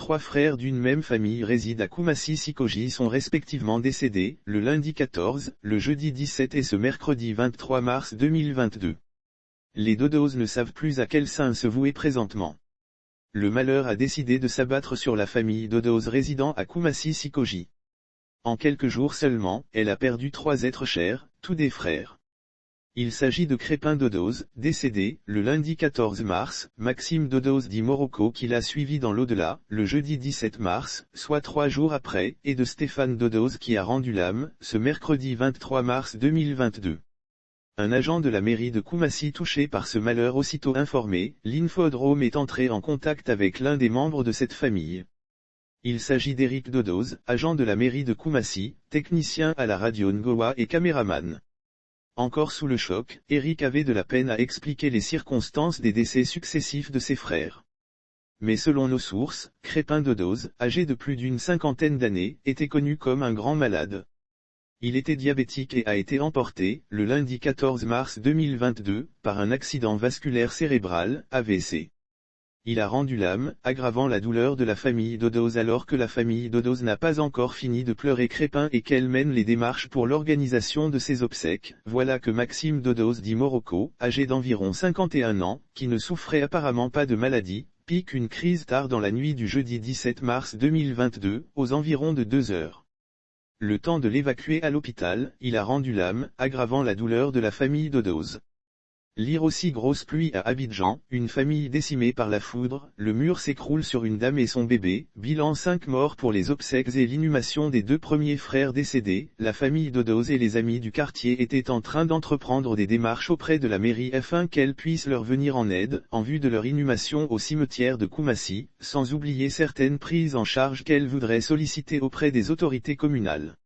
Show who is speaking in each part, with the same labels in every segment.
Speaker 1: trois frères d'une même famille résident à Koumassi Sikoji sont respectivement décédés, le lundi 14, le jeudi 17 et ce mercredi 23 mars 2022. Les Dodos ne savent plus à quel saint se vouer présentement. Le malheur a décidé de s'abattre sur la famille Dodos résidant à Koumassi Sikoji. En quelques jours seulement, elle a perdu trois êtres chers, tous des frères. Il s'agit de Crépin Dodos, décédé, le lundi 14 mars, Maxime Dodos dit Morocco qui l'a suivi dans l'au-delà, le jeudi 17 mars, soit 3 jours après, et de Stéphane Dodos qui a rendu l'âme, ce mercredi 23 mars 2022. Un agent de la mairie de Koumassi touché par ce malheur aussitôt informé, l'Infodrome est entré en contact avec l'un des membres de cette famille. Il s'agit d'Éric Dodos, agent de la mairie de Koumassi, technicien à la radio Ngoa et caméraman. Encore sous le choc, Éric avait de la peine à expliquer les circonstances des décès successifs de ses frères. Mais selon nos sources, Crépin Dodos, âgé de plus d'une cinquantaine d'années, était connu comme un grand malade. Il était diabétique et a été emporté, le lundi 14 mars 2022, par un accident vasculaire cérébral, AVC. Il a rendu l'âme, aggravant la douleur de la famille Dodos alors que la famille Dodos n'a pas encore fini de pleurer Crépin et qu'elle mène les démarches pour l'organisation de ses obsèques. Voilà que Maxime Dodos dit Morocco, âgé d'environ 51 ans, qui ne souffrait apparemment pas de maladie, pique une crise tard dans la nuit du jeudi 17 mars 2022, aux environs de 2 heures. Le temps de l'évacuer à l'hôpital, il a rendu l'âme, aggravant la douleur de la famille Dodos. Lire aussi grosse pluie à Abidjan, une famille décimée par la foudre, le mur s'écroule sur une dame et son bébé, bilan 5 morts pour les obsèques et l'inhumation des 2 premiers frères décédés, la famille Dodos et les amis du quartier étaient en train d'entreprendre des démarches auprès de la mairie afin qu'elle puisse leur venir en aide, en vue de leur inhumation au cimetière de Koumassi, sans oublier certaines prises en charge qu'elle voudrait solliciter auprès des autorités communales.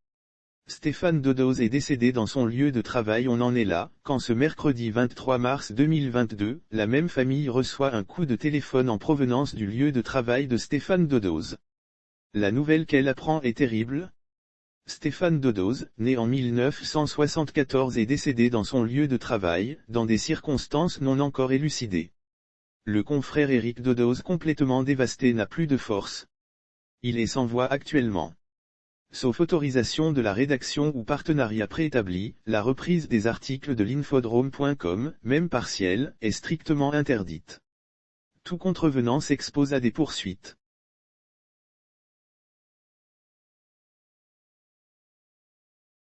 Speaker 1: Stéphane Dodos est décédé dans son lieu de travail. On en est là, quand ce mercredi 23 mars 2022, la même famille reçoit un coup de téléphone en provenance du lieu de travail de Stéphane Dodos. La nouvelle qu'elle apprend est terrible. Stéphane Dodos, né en 1974 est décédé dans son lieu de travail, dans des circonstances non encore élucidées. Le confrère Éric Dodos complètement dévasté n'a plus de force. Il est sans voix actuellement. Sauf autorisation de la rédaction ou partenariat préétabli, la reprise des articles de l'infodrome.com, même partielle, est strictement interdite. Tout contrevenant s'expose à des poursuites.